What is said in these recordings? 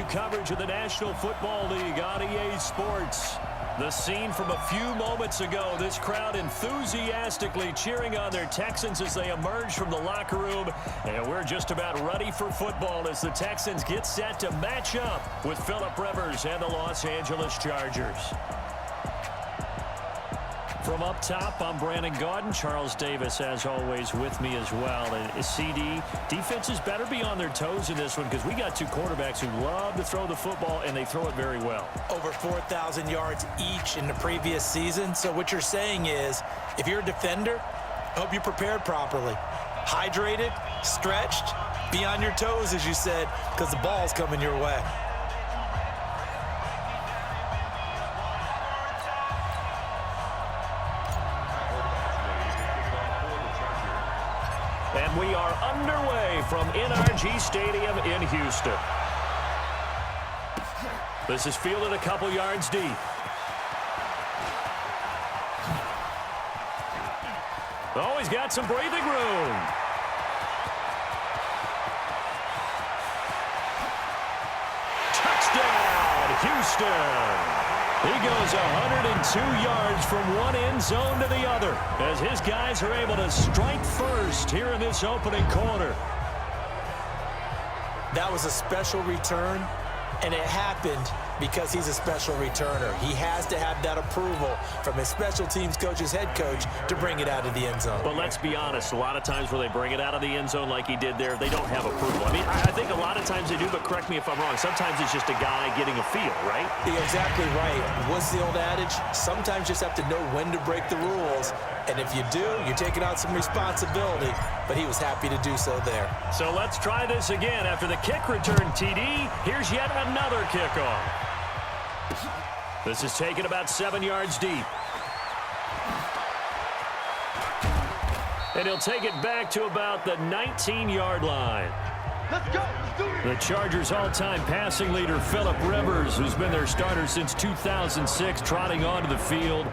coverage of the National Football League on EA Sports. The scene from a few moments ago, this crowd enthusiastically cheering on their Texans as they emerge from the locker room. And we're just about ready for football as the Texans get set to match up with Phillip Rivers and the Los Angeles Chargers. From up top, I'm Brandon Gaudin. Charles Davis, as always, with me as well. And CD, defenses better be on their toes in this one because we got two quarterbacks who love to throw the football, and they throw it very well. Over 4,000 yards each in the previous season. So what you're saying is, if you're a defender, hope you're prepared properly. Hydrated, stretched, be on your toes, as you said, because the ball's coming your way. And we are underway from NRG Stadium in Houston. This is fielded a couple yards deep. Oh, he's got some breathing room. Touchdown, Houston. He goes 102 yards from one end zone to the other as his guys are able to strike first here in this opening quarter. That was a special return, and it happened because he's a special returner. He has to have that approval from his special teams coach's head coach to bring it out of the end zone. But let's be honest, a lot of times where they bring it out of the end zone like he did there, they don't have approval. I mean, I think a lot of times they do, but correct me if I'm wrong. Sometimes it's just a guy getting a feel, right? You're exactly right. What's the old adage? Sometimes you just have to know when to break the rules. And if you do, you're taking on some responsibility. But he was happy to do so there. So let's try this again. After the kick return, TD, here's yet another kickoff. This is taken about 7 yards deep. And he'll take it back to about the 19-yard line. Let's go. Let's do it. The Chargers' all-time passing leader, Phillip Rivers, who's been their starter since 2006, trotting onto the field.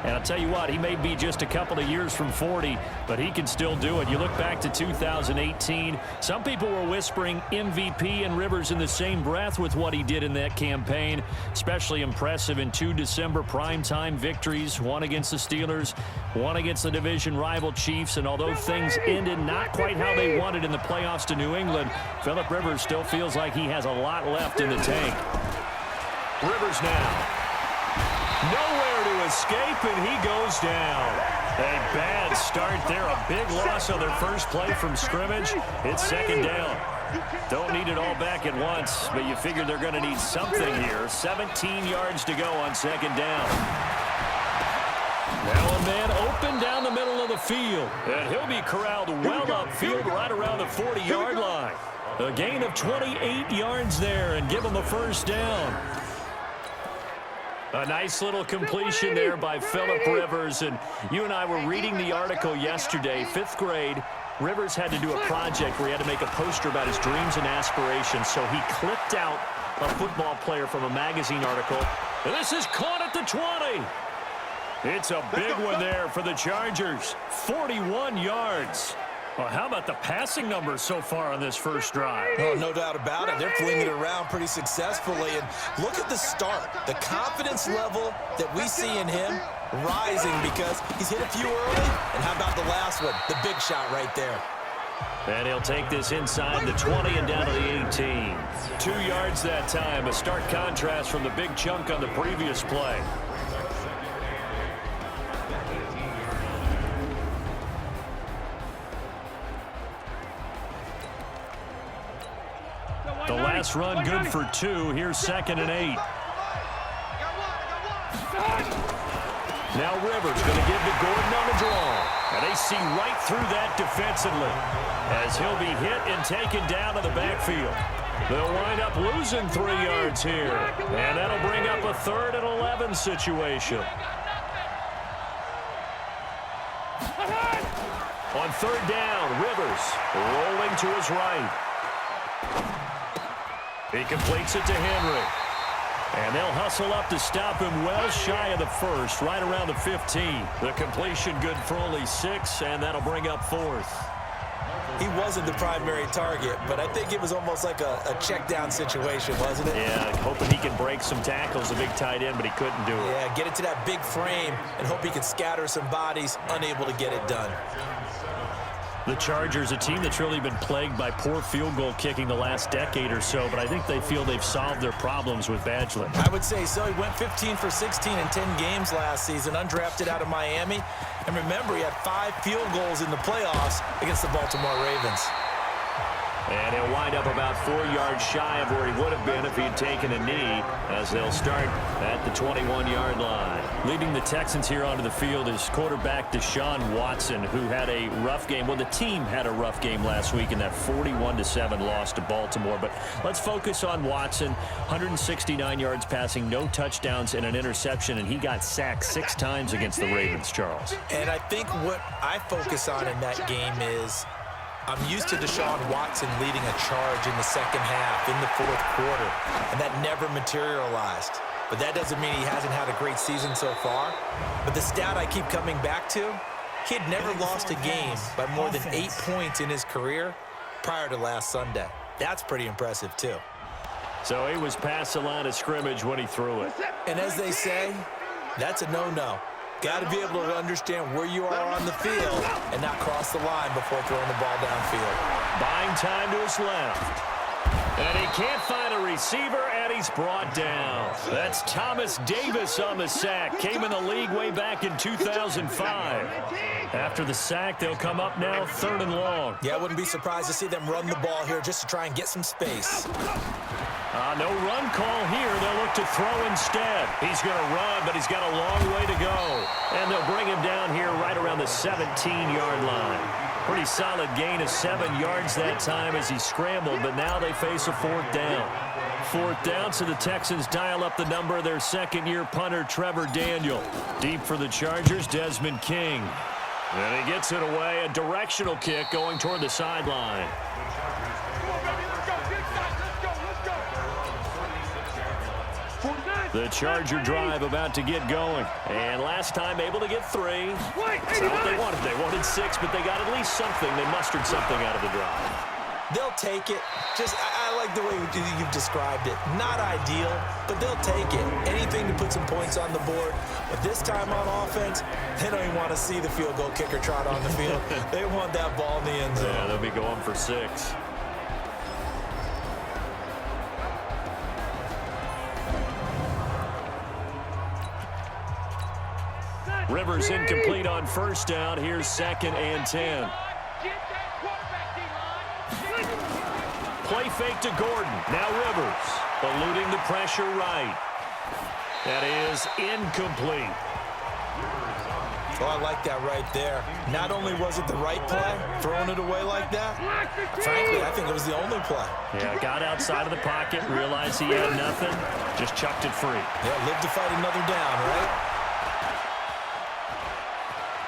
And I'll tell you what, he may be just a couple of years from 40, but he can still do it. You look back to 2018, some people were whispering MVP and Rivers in the same breath with what he did in that campaign. Especially impressive in 2 December primetime victories, one against the Steelers, one against the division rival Chiefs. And although things ended not quite how they wanted in the playoffs to New England, Phillip Rivers still feels like he has a lot left in the tank. Rivers now. Nowhere to escape, and he goes down. A bad start there. A big loss on their first play from scrimmage. It's second down. Don't need it all back at once, but you figure they're going to need something here. 17 yards to go on second down. Now a man open down the middle of the field, and he'll be corralled well upfield right around the 40-yard line. A gain of 28 yards there, and give him a first down. A nice little completion there by Phillip Rivers. And you and I were reading the article yesterday, 5th grade. Rivers had to do a project where he had to make a poster about his dreams and aspirations. So he clipped out a football player from a magazine article. And this is caught at the 20. It's a big one there for the Chargers. 41 yards. Well, how about the passing numbers so far on this first drive? Oh, no doubt about it. They're flinging it around pretty successfully. And look at the start. The confidence level that we see in him rising because he's hit a few early. And how about the last one? The big shot right there. And he'll take this inside the 20 and down to the 18. 2 yards that time. A stark contrast from the big chunk on the previous play. The last run good for 2. Here's 2nd and 8. Now Rivers going to give to Gordon on the draw. And they see right through that defensively as he'll be hit and taken down to the backfield. They'll wind up losing 3 yards here. And that'll bring up a 3rd and 11 situation. On 3rd down, Rivers rolling to his right. He completes it to Henry. And they'll hustle up to stop him well shy of the first, right around the 15. The completion good for only 6, and that'll bring up 4th. He wasn't the primary target, but I think it was almost like a check down situation, wasn't it? Yeah, hoping he can break some tackles, a big tight end, but he couldn't do it. Yeah, get it to that big frame and hope he can scatter some bodies, unable to get it done. The Chargers, a team that's really been plagued by poor field goal kicking the last decade or so, but I think they feel they've solved their problems with Badgley. I would say so. He went 15 for 16 in 10 games last season, undrafted out of Miami. And remember, he had 5 field goals in the playoffs against the Baltimore Ravens. And he'll wind up about 4 yards shy of where he would have been if he had taken a knee, as they'll start at the 21-yard line. Leading the Texans here onto the field is quarterback Deshaun Watson, who had a rough game. Well, the team had a rough game last week in that 41-7 loss to Baltimore. But let's focus on Watson. 169 yards passing, no touchdowns, and an interception, and he got sacked 6 times against the Ravens, Charles. And I think what I focus on in that game is I'm used to Deshaun Watson leading a charge in the second half, in the fourth quarter, and that never materialized. But that doesn't mean he hasn't had a great season so far. But the stat I keep coming back to, he had never lost a game by more than 8 points in his career prior to last Sunday. That's pretty impressive, too. So he was past the line of scrimmage when he threw it. And as they say, that's a no-no. Got to be able to understand where you are on the field and not cross the line before throwing the ball downfield. Buying time to his left. And he can't find a receiver, and he's brought down. That's Thomas Davis on the sack. Came in the league way back in 2005. After the sack, they'll come up now 3rd and long. Yeah, I wouldn't be surprised to see them run the ball here just to try and get some space. No run call here. They'll look to throw instead. He's going to run, but he's got a long way to go. And they'll bring him down here right around the 17-yard line. Pretty solid gain of 7 yards that time as he scrambled, but now they face a 4th down. 4th down, so the Texans dial up the number of their second-year punter, Trevor Daniel. Deep for the Chargers, Desmond King. And he gets it away, a directional kick going toward the sideline. The Charger drive about to get going. And last time able to get 3. That's not what they wanted. They wanted 6, but they got at least something. They mustered something out of the drive. They'll take it. I like the way you've described it. Not ideal, but they'll take it. Anything to put some points on the board. But this time on offense, they don't even want to see the field goal kicker trot on the field. They want that ball in the end zone. Yeah, they'll be going for 6. Rivers incomplete on 1st down. Here's 2nd and 10. Play fake to Gordon. Now Rivers eluding the pressure right. That is incomplete. Oh, I like that right there. Not only was it the right play, throwing it away like that, frankly, I think it was the only play. Yeah, got outside of the pocket, realized he had nothing, just chucked it free. Yeah, live to fight another down, right?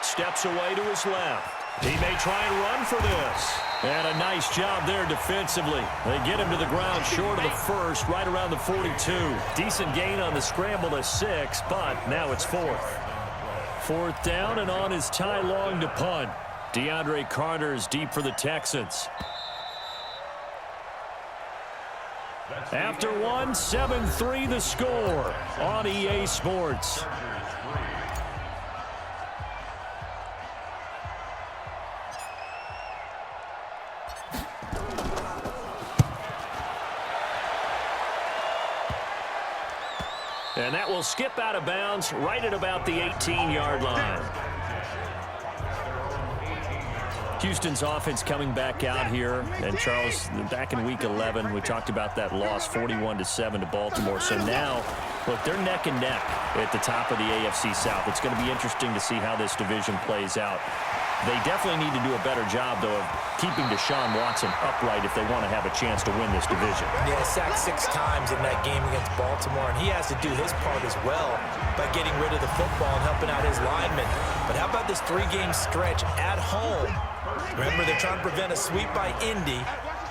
Steps away to his left. He may try and run for this. And a nice job there defensively. They get him to the ground short of the 1st, right around the 42. Decent gain on the scramble to 6, but now it's 4th. 4th down, and on is Ty Long to punt. DeAndre Carter is deep for the Texans. After 1, 7-3 the score on EA Sports. And that will skip out of bounds right at about the 18-yard line. Houston's offense coming back out here. And, Charles, back in Week 11, we talked about that loss, 41-7 to Baltimore. So now, look, they're neck and neck at the top of the AFC South. It's going to be interesting to see how this division plays out. They definitely need to do a better job, though, of keeping Deshaun Watson upright if they want to have a chance to win this division. Yeah, sacked 6 times in that game against Baltimore, and he has to do his part as well by getting rid of the football and helping out his linemen. But how about this 3-game stretch at home? Remember, they're trying to prevent a sweep by Indy,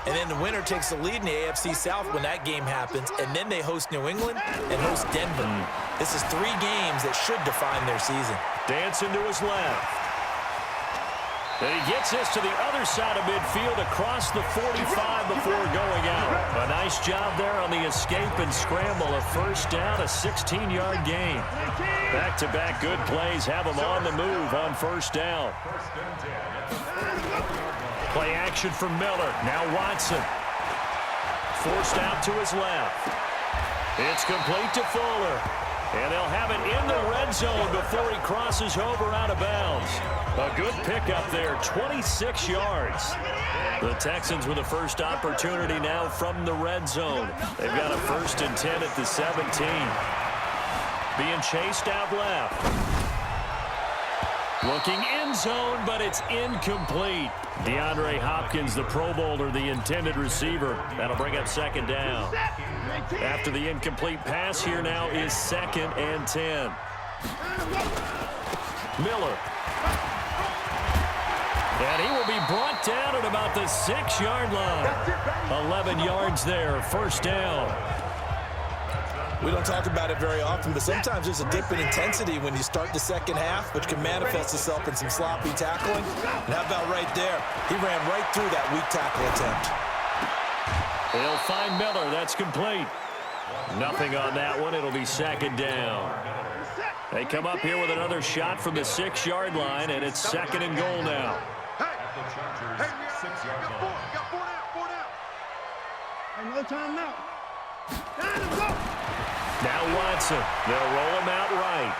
and then the winner takes the lead in the AFC South when that game happens, and then they host New England and host Denver. This is 3 games that should define their season. Dancing to his left. And he gets this to the other side of midfield across the 45 before going out. A nice job there on the escape and scramble. A first down, a 16-yard gain. Back-to-back good plays have him on the move on first down. Play action for Miller. Now Watson. Forced out to his left. It's complete to Fuller. And they'll have it in the red zone before he crosses over out of bounds. A good pickup there, 26 yards. The Texans with the first opportunity now from the red zone. They've got a 1st and 10 at the 17. Being chased out left. Looking end zone, but it's incomplete. DeAndre Hopkins, the Pro Bowler, the intended receiver. That'll bring up 2nd down. After the incomplete pass, here now is 2nd and 10. Miller. And he will be brought down at about the 6-yard line. 11 yards there, first down. We don't talk about it very often, but sometimes there's a dip in intensity when you start the second half, which can manifest itself in some sloppy tackling. And how about right there? He ran right through that weak tackle attempt. They'll find Miller. That's complete. Nothing on that one. It'll be 2nd down. They come up here with another shot from the 6-yard line, and it's 2nd and goal now. No time now. Now Watson. They'll roll him out right.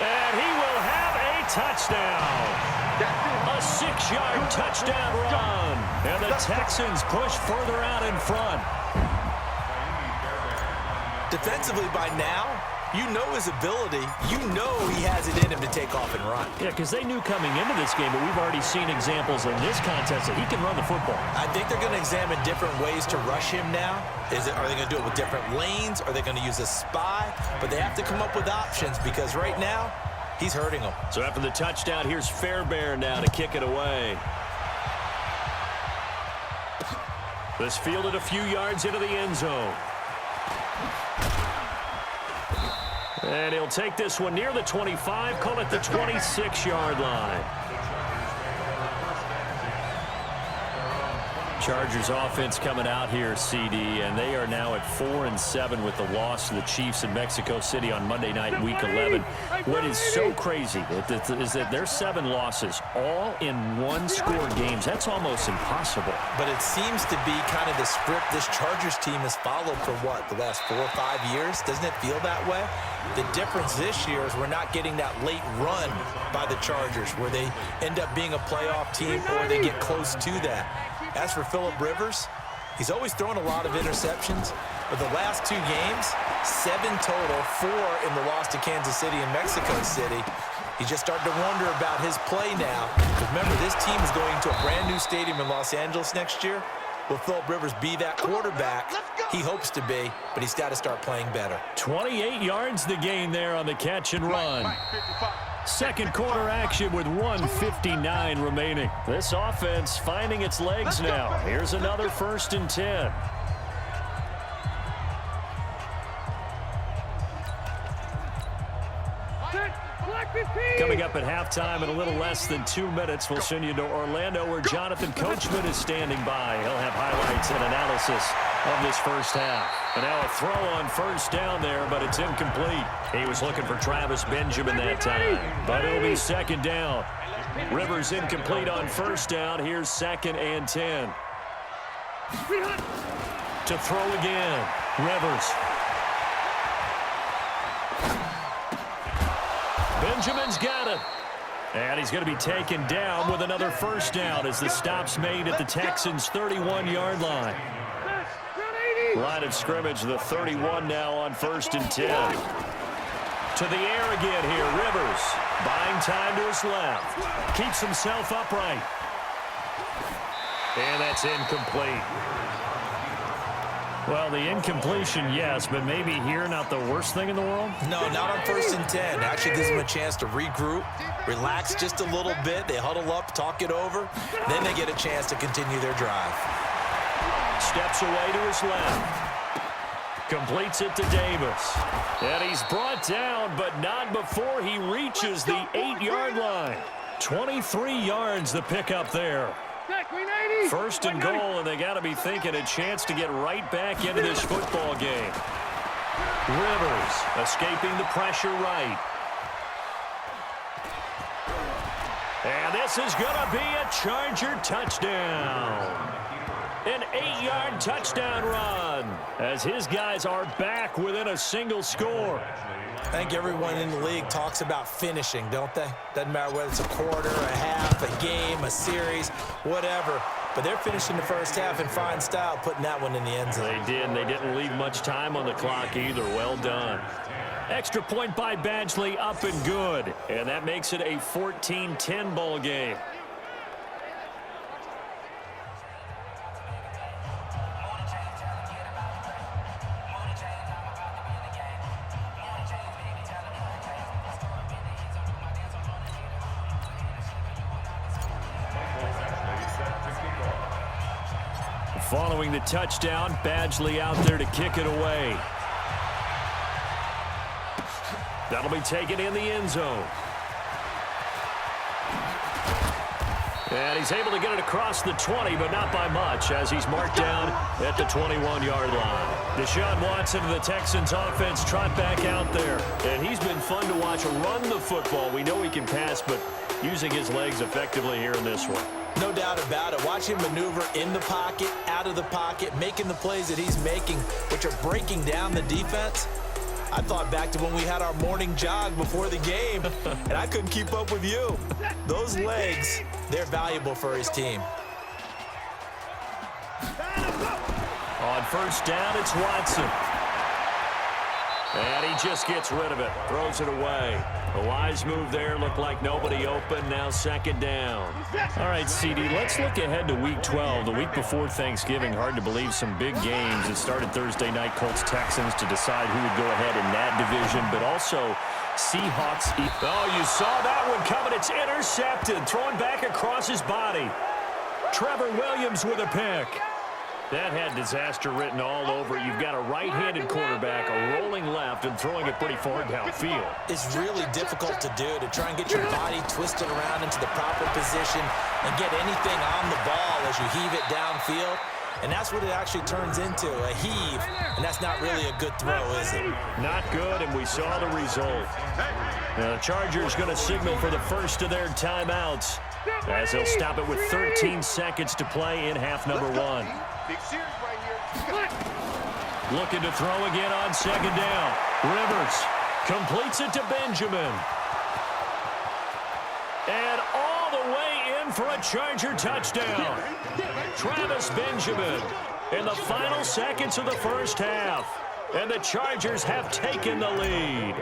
And he will have a touchdown. A 6-yard touchdown run. And the Texans push further out in front. Defensively by now, you know his ability. You know he has it in him to take off and run. Yeah, because they knew coming into this game, but we've already seen examples in this contest that he can run the football. I think they're going to examine different ways to rush him now. Are they going to do it with different lanes? Are they going to use a spy? But they have to come up with options because right now, he's hurting them. So after the touchdown, here's Fairbairn now to kick it away. This fielded a few yards into the end zone. And he'll take this one near the 25, call it the 26-yard line. Chargers offense coming out here, CD, and they are now at 4-7 with the loss to the Chiefs in Mexico City on Monday night, Week 11. What is so crazy is that their 7 losses, all in one-score games. That's almost impossible. But it seems to be kind of the script this Chargers team has followed for, what, the last 4 or 5 years? Doesn't it feel that way? The difference this year is we're not getting that late run by the Chargers where they end up being a playoff team or they get close to that. As for Phillip Rivers, he's always thrown a lot of interceptions. But the last 2 games, 7 total, 4 in the loss to Kansas City and Mexico City. He's just starting to wonder about his play now. Because remember, this team is going to a brand new stadium in Los Angeles next year. Will Phillip Rivers be that quarterback? He hopes to be, but he's got to start playing better. 28 yards the gain there on the catch and run. Second quarter action with 1:59 remaining. This offense finding its legs now. Here's another 1st and 10. Coming up at halftime in a little less than 2 minutes, we'll send you to Orlando where Jonathan Coachman is standing by. He'll have highlights and analysis of this first half. And now a throw on first down there, but it's incomplete. He was looking for Travis Benjamin that time, but it'll be 2nd down. Rivers incomplete on first down. Here's 2nd and 10. To throw again, Rivers. Benjamin's got it. And he's going to be taken down with another first down as the stop's made at the Texans' 31-yard line. Line of scrimmage, the 31 now on 1st and 10. To the air again here, Rivers. Buying time to his left. Keeps himself upright. And that's incomplete. Well, the incompletion, yes, but maybe here not the worst thing in the world? No, not on 1st and 10. Actually gives them a chance to regroup, relax just a little bit. They huddle up, talk it over. Then they get a chance to continue their drive. Steps away to his left. Completes it to Davis. And he's brought down, but not before he reaches the 8-yard line. 23 yards the pickup there. First and goal, and they got to be thinking a chance to get right back into this football game. Rivers escaping the pressure right. And this is going to be a Charger touchdown. An 8-yard touchdown run as his guys are back within a single score. I think everyone in the league talks about finishing, don't they? Doesn't matter whether it's a quarter, a half, a game, a series, whatever. But they're finishing the first half in fine style, putting that one in the end zone. They did, and they didn't leave much time on the clock either. Well done. Extra point by Badgley, up and good. And that makes it a 14-10 ball game. Following the touchdown, Badgley out there to kick it away. That'll be taken in the end zone. And he's able to get it across the 20, but not by much, as he's marked down at the 21-yard line. Deshaun Watson of the Texans offense trot back out there. And he's been fun to watch run the football. We know he can pass, but using his legs effectively here in this one. No doubt about it. Watch him maneuver in the pocket, out of the pocket, making the plays that he's making, which are breaking down the defense. I thought back to when we had our morning jog before the game, and I couldn't keep up with you. Those legs, they're valuable for his team. On first down, it's Watson. And he just gets rid of it, throws it away. A wise move there, looked like nobody open, now second down. All right, CD, let's look ahead to Week 12, the week before Thanksgiving. Hard to believe some big games. It started Thursday night, Colts-Texans to decide who would go ahead in that division, but also Seahawks. Oh, you saw that one coming. It's intercepted, thrown back across his body. Trevor Williams with a pick. That had disaster written all over it. You've got a right-handed quarterback, a rolling left, and throwing it pretty far downfield. It's really difficult to do, to try and get your body twisted around into the proper position and get anything on the ball as you heave it downfield. And that's what it actually turns into, a heave. And that's not really a good throw, is it? Not good, and we saw the result. Now, the Chargers going to signal for the first of their timeouts as they'll stop it with 13 seconds to play in half number one. Looking to throw again on second down. Rivers completes it to Benjamin. And all the way in for a Charger touchdown. Travis Benjamin in the final seconds of the first half. And the Chargers have taken the lead.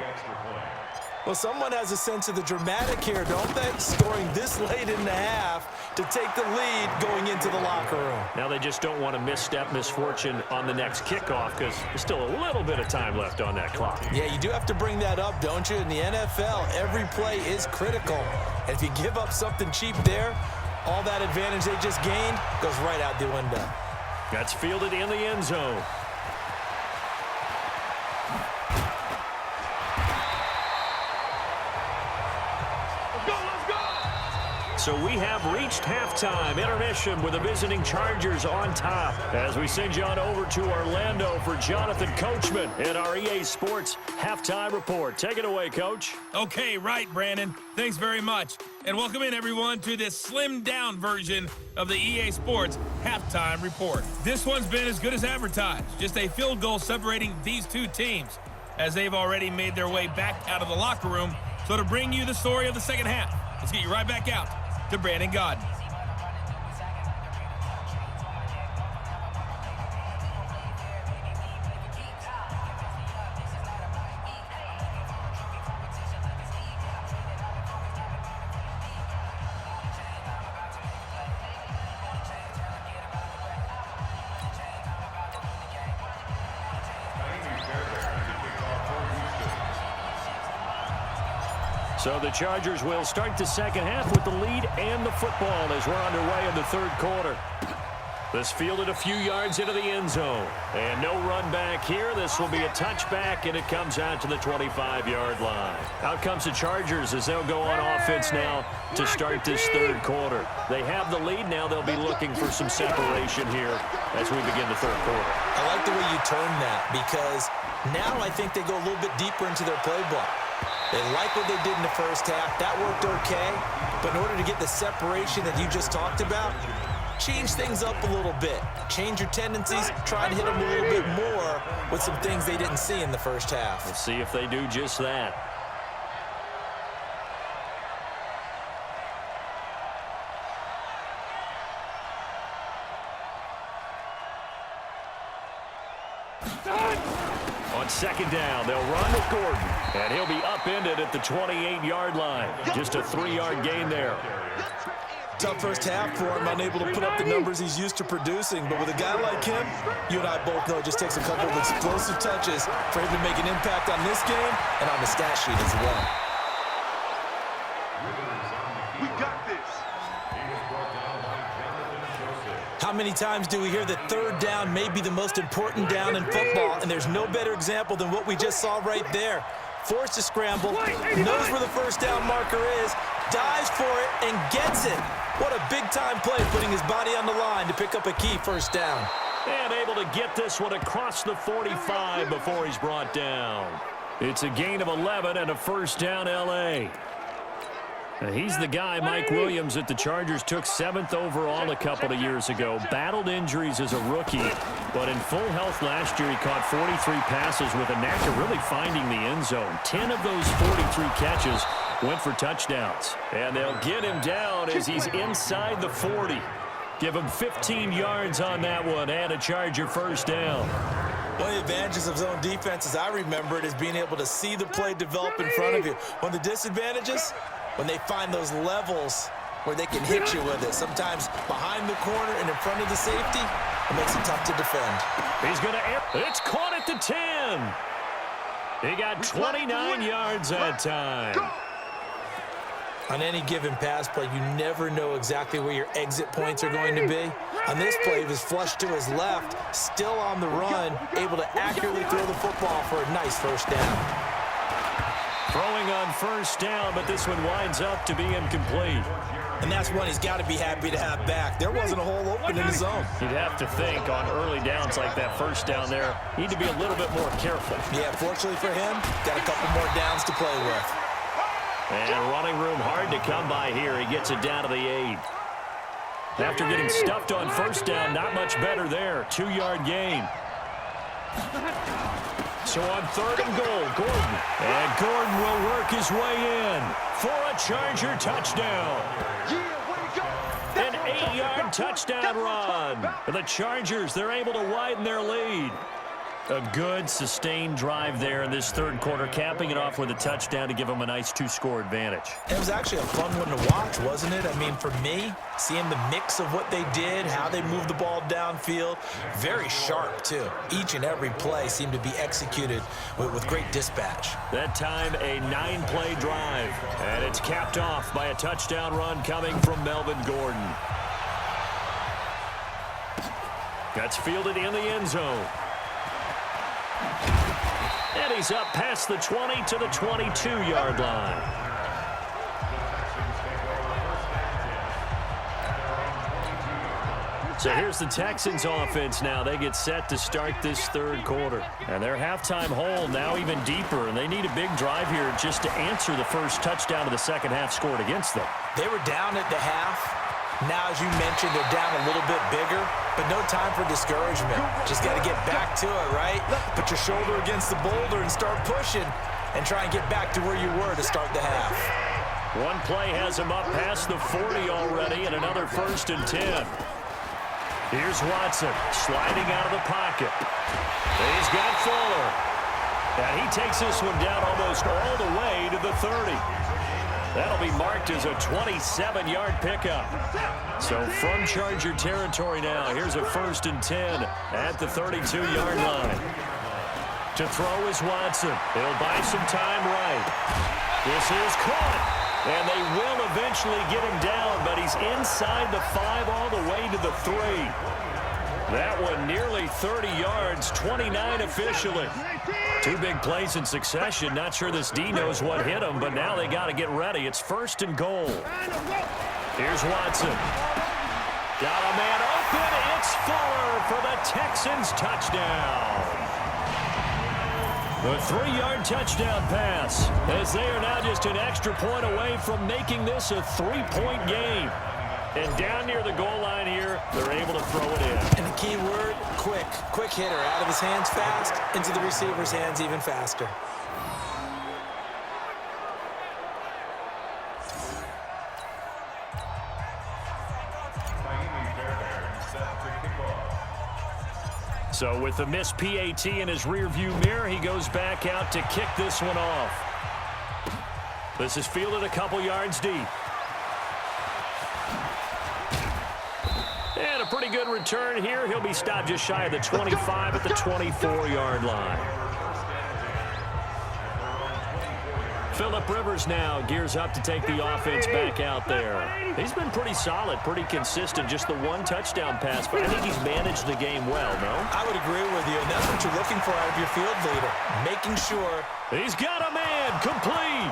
Well, someone has a sense of the dramatic here, don't they? Scoring this late in the half to take the lead going into the locker room. Now they just don't want to misstep misfortune on the next kickoff because there's still a little bit of time left on that clock. Yeah, you do have to bring that up, don't you? In the NFL, every play is critical. And if you give up something cheap there, all that advantage they just gained goes right out the window. That's fielded in the end zone. So we have reached halftime intermission with the visiting Chargers on top as we send you on over to Orlando for Jonathan Coachman in our EA Sports Halftime Report. Take it away, Coach. Okay, right, Brandon. Thanks very much. And welcome in, everyone, to this slimmed-down version of the EA Sports Halftime Report. This one's been as good as advertised. Just a field goal separating these two teams as they've already made their way back out of the locker room. So to bring you the story of the second half, let's get you right back out to Brandon Godden. So the Chargers will start the second half with the lead and the football as we're underway in the third quarter. This fielded a few yards into the end zone. And no run back here. This will be a touchback, and it comes out to the 25-yard line. Out comes the Chargers as they'll go on offense now to start this third quarter. They have the lead now. They'll be looking for some separation here as we begin the third quarter. I like the way you term that because now I think they go a little bit deeper into their playbook. They like what they did in the first half. That worked okay. But in order to get the separation that you just talked about, change things up a little bit. Change your tendencies. Try and hit them a little bit more with some things they didn't see in the first half. Let's see if they do just that. On second down, they'll run with Gordon. And he'll be upended at the 28-yard line. Just a 3-yard gain there. Tough first half for him, unable to put up the numbers he's used to producing. But with a guy like him, you and I both know it just takes a couple of explosive touches for him to make an impact on this game and on the stat sheet as well. We got this. How many times do we hear that third down may be the most important down in football, and there's no better example than what we just saw right there. Forced to scramble, knows where the first down marker is, dives for it, and gets it. What a big-time play, putting his body on the line to pick up a key first down. And able to get this one across the 45 before he's brought down. It's a gain of 11 and a first down L.A. Now, he's the guy, Mike Williams, that the Chargers took 7th overall a couple of years ago. Battled injuries as a rookie, but in full health last year, he caught 43 passes with a knack of really finding the end zone. 10 of those 43 catches went for touchdowns. And they'll get him down as he's inside the 40. Give him 15 yards on that one and a Charger first down. One of the advantages of zone defense, as I remember it, is being able to see the play develop in front of you. One of the disadvantages, when they find those levels where they can hit you with it. Sometimes behind the corner and in front of the safety, it makes it tough to defend. He's going to, it's caught at the 10. He got 29 yards that time. On any given pass play, you never know exactly where your exit points are going to be. On this play, he was flushed to his left, still on the run, able to accurately throw the football for a nice first down. Throwing on first down, but this one winds up to be incomplete. And that's one he's got to be happy to have back. There wasn't a hole open in the zone. You'd have to think on early downs like that first down there, need to be a little bit more careful. Yeah, fortunately for him, got a couple more downs to play with. And running room hard to come by here. He gets it down to the 8. After getting stuffed on first down, not much better there. 2-yard gain. So on 3rd and goal, Gordon. And Gordon will work his way in for a Charger touchdown. An 8-yard touchdown run. The Chargers, they're able to widen their lead. A good, sustained drive there in this third quarter, capping it off with a touchdown to give them a nice 2-score advantage. It was actually a fun one to watch, wasn't it? I mean, for me, seeing the mix of what they did, how they moved the ball downfield, very sharp, too. Each and every play seemed to be executed with great dispatch. That time, a 9-play drive, and it's capped off by a touchdown run coming from Melvin Gordon. That's fielded in the end zone. And he's up past the 20 to the 22-yard line. So here's the Texans offense now. They get set to start this third quarter. And their halftime hole now even deeper. And they need a big drive here just to answer the first touchdown of the second half scored against them. They were down at the half. Now, as you mentioned, they're down a little bit bigger, but no time for discouragement. Just got to get back to it, right? Put your shoulder against the boulder and start pushing and try and get back to where you were to start the half. One play has him up past the 40 already, and another 1st and 10. Here's Watson sliding out of the pocket. He's got Fuller. And he takes this one down almost all the way to the 30. That'll be marked as a 27-yard pickup. So from Charger territory now, here's a 1st and 10 at the 32-yard line. To throw is Watson. He'll buy some time right. This is caught. And they will eventually get him down, but he's inside the 5 all the way to the 3. That one nearly 30 yards, 29 officially. Two big plays in succession. Not sure this D knows what hit him, but now they got to get ready. It's 1st and goal. Here's Watson. Got a man open. It's Fuller for the Texans touchdown. The 3-yard touchdown pass, as they are now just an extra point away from making this a 3-point game. And down near the goal line here, they're able to throw it in. And the key word, quick. Quick hitter. Out of his hands fast, into the receiver's hands even faster. So with the missed PAT in his rearview mirror, he goes back out to kick this one off. This is fielded a couple yards deep. And a pretty good return here. He'll be stopped just shy of the 25 at the 24-yard line. Phillip Rivers now gears up to take the offense back out there. He's been pretty solid, pretty consistent, just the one touchdown pass, but I think he's managed the game well, no? I would agree with you, and that's what you're looking for out of your field leader, making sure. He's got a man, complete.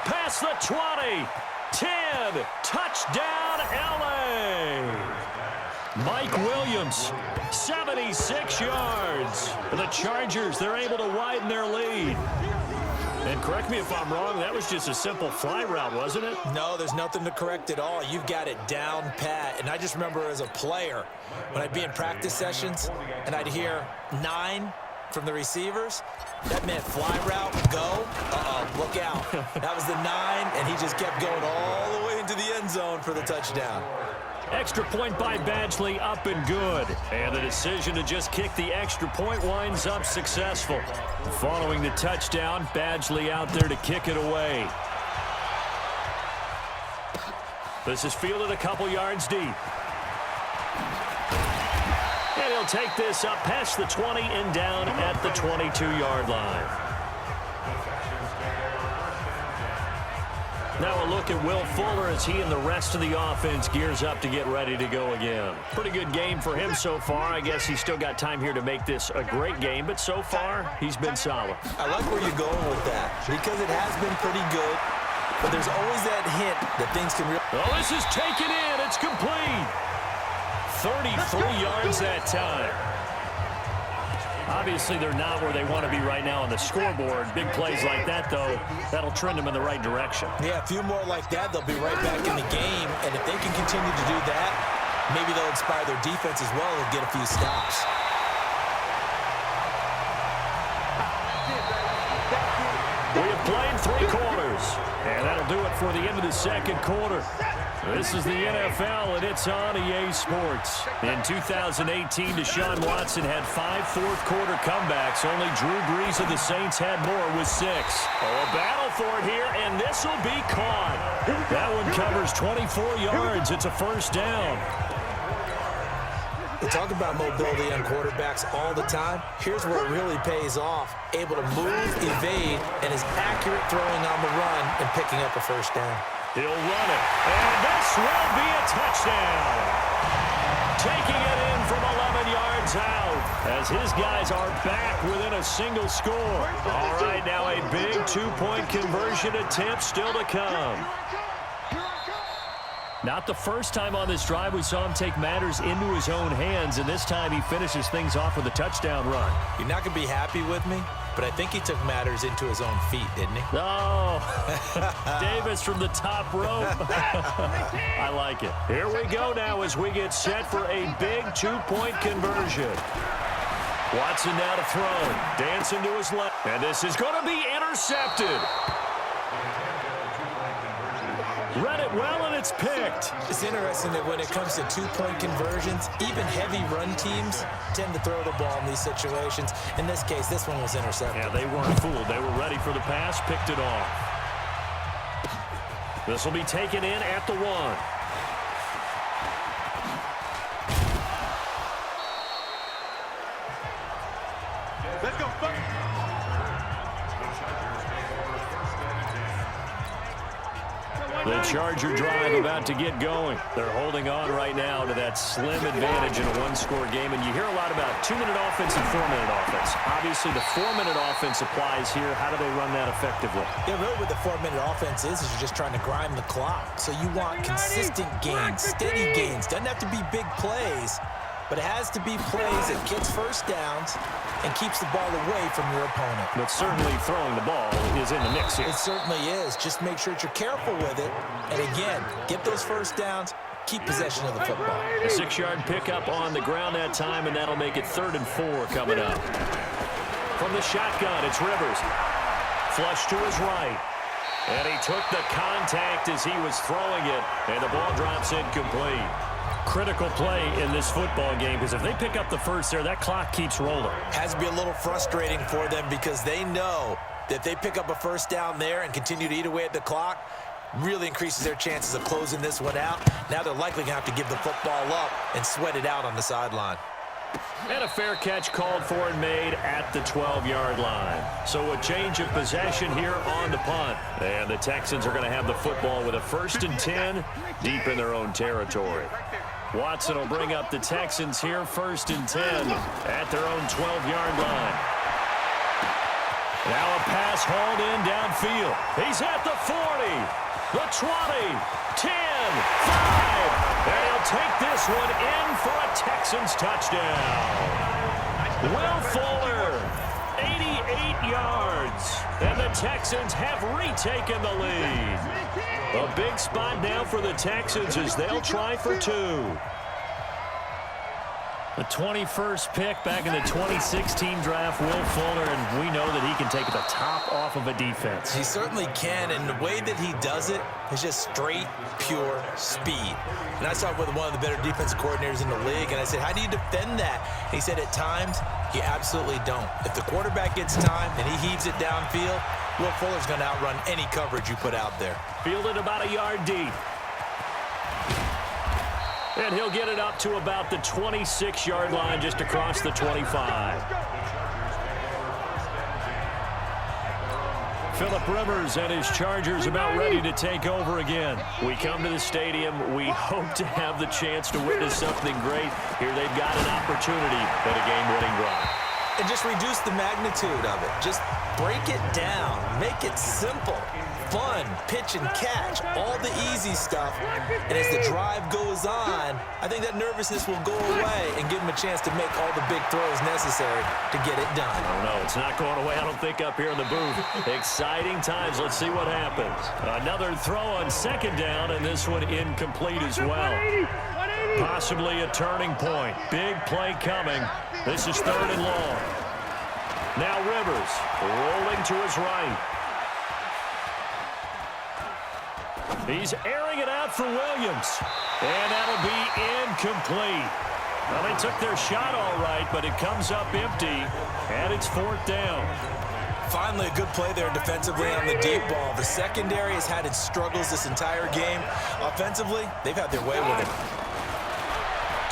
Past the 20, 10, touchdown LA. Mike Williams, 76 yards. The Chargers, they're able to widen their lead. And correct me if I'm wrong, that was just a simple fly route, wasn't it? No, there's nothing to correct at all. You've got it down pat. And I just remember as a player, when I'd be in practice sessions and I'd hear 9 from the receivers, that meant fly route, go, look out. That was the 9, and he just kept going all the way into the end zone for the touchdown. Extra point by Badgley, up and good. And the decision to just kick the extra point winds up successful. Following the touchdown, Badgley out there to kick it away. This is fielded a couple yards deep. And he'll take this up past the 20 and down at the 22-yard line. Now a look at Will Fuller as he and the rest of the offense gears up to get ready to go again. Pretty good game for him so far. I guess he's still got time here to make this a great game, but so far he's been solid. I like where you're going with that because it has been pretty good, but there's always that hint that things can really... Oh, this is taken in. It's complete. 33 yards that time. Obviously, they're not where they want to be right now on the scoreboard. Big plays like that, though, that'll trend them in the right direction. Yeah, a few more like that, they'll be right back in the game. And if they can continue to do that, maybe they'll inspire their defense as well and get a few stops. We have played 3 quarters, and that'll do it for the end of the second quarter. This is the NFL, and it's on EA Sports. In 2018, Deshaun Watson had 5 fourth-quarter comebacks. Only Drew Brees of the Saints had more with 6. Oh, a battle for it here, and this will be caught. That one covers 24 yards. It's a first down. We talk about mobility on quarterbacks all the time. Here's where it really pays off. Able to move, evade, and is accurate throwing on the run and picking up a first down. He'll run it, and this will be a touchdown. Taking it in from 11 yards out as his guys are back within a single score. All right, now a big 2-point conversion attempt still to come. Not the first time on this drive we saw him take matters into his own hands, and this time he finishes things off with a touchdown run. You're not going to be happy with me, but I think he took matters into his own feet, didn't he? Oh, Davis from the top rope. I like it. Here we go now as we get set for a big 2-point conversion. Watson now to throw. Dancing to his left. And this is going to be intercepted. Read it well, and it's picked. It's interesting that when it comes to 2-point conversions, even heavy run teams tend to throw the ball in these situations. In this case, this one was intercepted. Yeah, they weren't fooled. They were ready for the pass, picked it off. This will be taken in at the 1. Let's go, The Charger drive about to get going. They're holding on right now to that slim advantage in a one-score game. And you hear a lot about 2-minute offense and 4-minute offense. Obviously, the 4-minute offense applies here. How do they run that effectively? Yeah, really what the 4-minute offense is you're just trying to grind the clock. So you want consistent gains, steady gains. Doesn't have to be big plays, but it has to be plays that gets first downs and keeps the ball away from your opponent. But certainly throwing the ball is in the mix here. It certainly is. Just make sure that you're careful with it. And again, get those first downs, keep possession of the football. A 6-yard pickup on the ground that time, and that'll make it 3rd and 4 coming up. From the shotgun, it's Rivers. Flush to his right. And he took the contact as he was throwing it, and the ball drops incomplete. Critical play in this football game, because if they pick up the first there, that clock keeps rolling. Has to be a little frustrating for them because they know that if they pick up a first down there and continue to eat away at the clock, really increases their chances of closing this one out. Now they're likely going to have to give the football up and sweat it out on the sideline. And a fair catch called for and made at the 12-yard line. So a change of possession here on the punt. And the Texans are going to have the football with a 1st and 10 deep in their own territory. Watson will bring up the Texans here, 1st and 10 at their own 12-yard line. Now a pass hauled in downfield. He's at the 40, the 20, 10, 5. And he'll take this one in for a Texans touchdown. Will Fuller, 88 yards. And the Texans have retaken the lead. A big spot now for the Texans as they'll try for 2. The 21st pick back in the 2016 draft, Will Fuller, and we know that he can take the top off of a defense. He certainly can, and the way that he does it is just straight, pure speed. And I saw it with one of the better defensive coordinators in the league, and I said, how do you defend that? And he said, at times, you absolutely don't. If the quarterback gets time and he heaves it downfield, Will Fuller's going to outrun any coverage you put out there. Fielded about a yard deep. And he'll get it up to about the 26-yard line just across the 25. Phillip Rivers and his Chargers about ready to take over again. We come to the stadium. We hope to have the chance to witness something great. Here they've got an opportunity at a game-winning drive. And just reduce the magnitude of it. Just break it down. Make it simple. Fun, pitch and catch, all the easy stuff. And as the drive goes on, I think that nervousness will go away and give them a chance to make all the big throws necessary to get it done. Oh, no, it's not going away, I don't think, up here in the booth. Exciting times. Let's see what happens. Another throw on 2nd down, and this one incomplete as well. Possibly a turning point. Big play coming. This is 3rd and long. Now Rivers rolling to his right. He's airing it out for Williams. And that'll be incomplete. Well, they took their shot all right, but it comes up empty, and it's 4th down. Finally, a good play there defensively on the deep ball. The secondary has had its struggles this entire game. Offensively, they've had their way with it.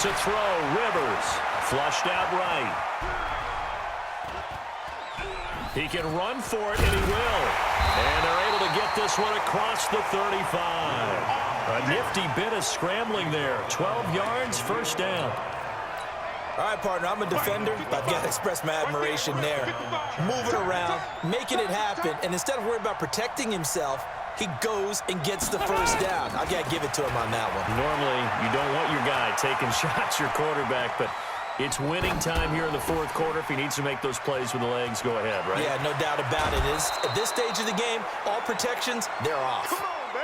To throw, Rivers. Flushed out right. He can run for it, and he will. And they're able to get this one across the 35. A nifty bit of scrambling there. 12 yards, 1st down. All right, partner, I'm a defender, but I've got to express my admiration there. Moving around, making it happen, and instead of worrying about protecting himself, he goes and gets the 1st down. I've got to give it to him on that one. Normally, you don't want your guy taking shots, your quarterback, but it's winning time here in the 4th quarter. If he needs to make those plays with the legs, go ahead, right? Yeah, no doubt about it. At this stage of the game, all protections, they're off.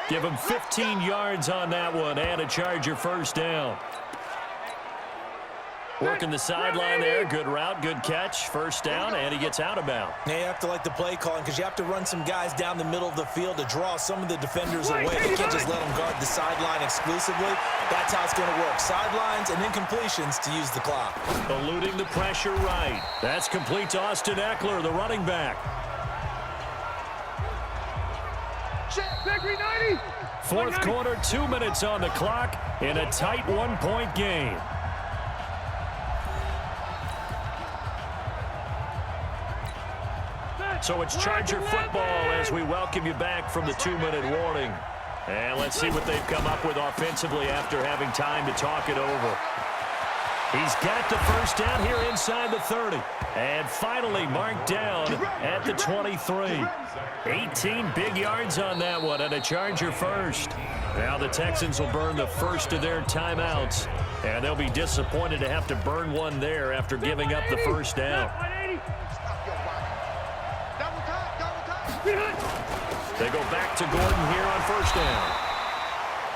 Give him 15 yards on that one and a Charger 1st down. Working the sideline there. Good route, good catch. 1st down, and he gets out of bounds. Now you have to like the play calling because you have to run some guys down the middle of the field to draw some of the defenders away. You can't just let them guard the sideline exclusively. That's how it's going to work. Sidelines and incompletions to use the clock. Eluding the pressure right. That's complete to Austin Eckler, the running back. 4th quarter, 2 minutes on the clock in a tight 1-point game. So it's Charger football as we welcome you back from the 2-minute warning. And let's see what they've come up with offensively after having time to talk it over. He's got the first down here inside the 30. And finally marked down at the 23. 18 big yards on that one, and a Charger first. Now the Texans will burn the first of their timeouts, and they'll be disappointed to have to burn one there after giving up the first down. They go back to Gordon here on first down.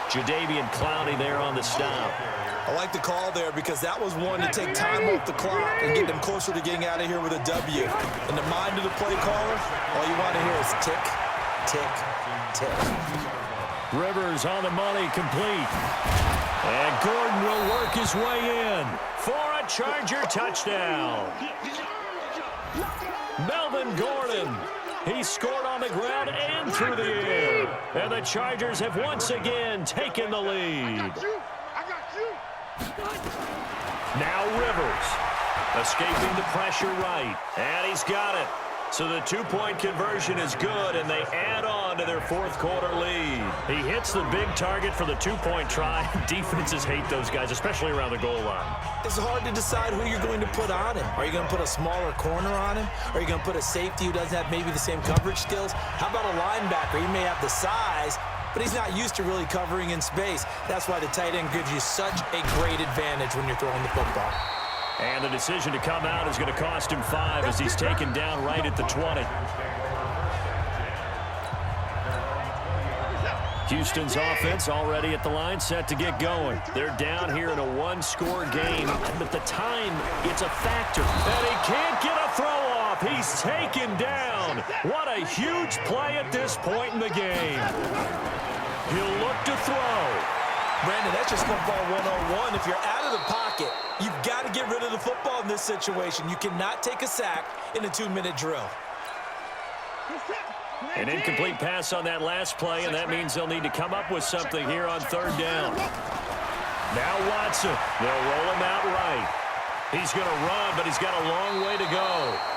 Jadeveon Clowney there on the stop. I like the call there because that was one to take time off the clock and get them closer to getting out of here with a W. In the mind of the play caller, all you want to hear is tick, tick, tick. Rivers on the money, complete. And Gordon will work his way in for a Charger touchdown. Melvin Gordon. He scored on the ground and through the air. And the Chargers have once again taken the lead. Now Rivers, escaping the pressure right, and he's got it. So the two-point conversion is good, and they add on to their fourth quarter lead. He hits the big target for the two-point try. Defenses hate those guys, especially around the goal line. It's hard to decide who you're going to put on him. Are you going to put a smaller corner on him? Are you going to put a safety who doesn't have maybe the same coverage skills? How about a linebacker? He may have the size, but he's not used to really covering in space. That's why the tight end gives you such a great advantage when you're throwing the football. And the decision to come out is going to cost him 5 as he's taken down right at the 20. Houston's offense already at the line, set to get going. They're down here in a one-score game, but the time, it's a factor. And he can't get a throw off. He's taken down. What a huge play at this point in the game. He'll look to throw. Brandon, that's just football 101. If you're out of the pocket, you've got to get rid of the football in this situation. You cannot take a sack in a 2-minute drill. An incomplete pass on that last play, and that means they'll need to come up with something here on third down. Now Watson. They'll roll him out right. He's going to run, but he's got a long way to go.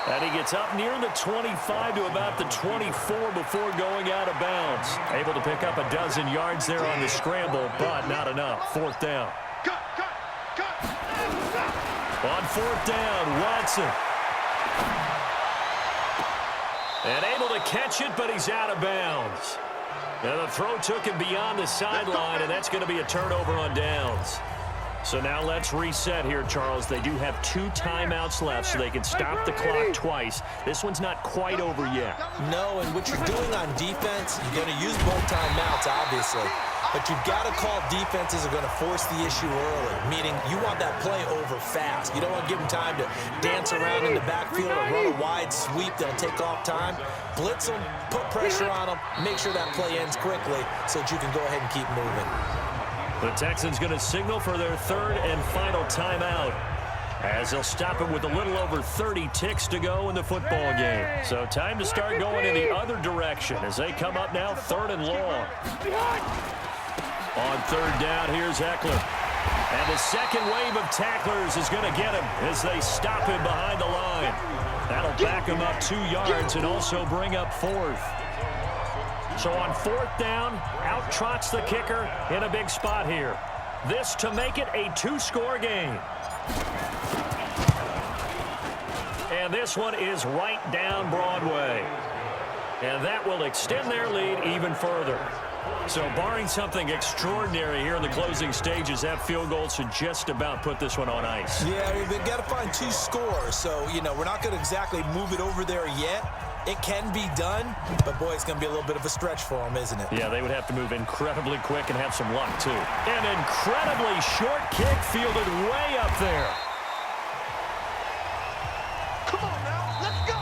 And he gets up near the 25 to about the 24 before going out of bounds. Able to pick up a dozen yards there on the scramble, but not enough. Fourth down. On fourth down, Watson. And able to catch it, but he's out of bounds. And the throw took him beyond the sideline, and that's going to be a turnover on downs. So now let's reset here, Charles. They do have 2 timeouts left, so they can stop the clock twice. This one's not quite over yet. No, and what you're doing on defense, you're going to use both timeouts, obviously. But you've got to call defenses are going to force the issue early, meaning you want that play over fast. You don't want to give them time to dance around in the backfield or run a wide sweep that'll take off time. Blitz them, put pressure on them, make sure that play ends quickly so that you can go ahead and keep moving. The Texans going to signal for their third and final timeout as they'll stop it with a little over 30 ticks to go in the football game. So time to start going in the other direction as they come up now third and long. On third down, here's Eckler. And the second wave of tacklers is going to get him as they stop him behind the line. That'll back him up 2 yards and also bring up fourth. So on fourth down, out trots the kicker in a big spot here. This to make it a 2-score game. And this one is right down Broadway. And that will extend their lead even further. So barring something extraordinary here in the closing stages, that field goal should just about put this one on ice. Yeah, they've got to find 2 scores. So, you know, we're not going to exactly move it over there yet. It can be done, but, boy, it's going to be a little bit of a stretch for them, isn't it? Yeah, they would have to move incredibly quick and have some luck, too. An incredibly short kick fielded way up there. Come on now, let's go.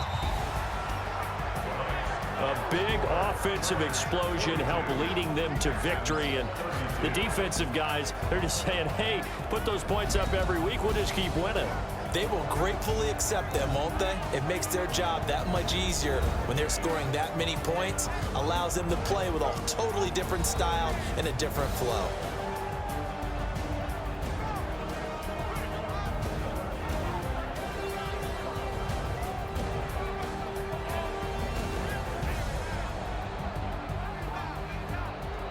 A big offensive explosion helped leading them to victory, and the defensive guys, they're just saying, hey, put those points up every week, we'll just keep winning. They will gratefully accept them, won't they? It makes their job that much easier when they're scoring that many points, allows them to play with a totally different style and a different flow.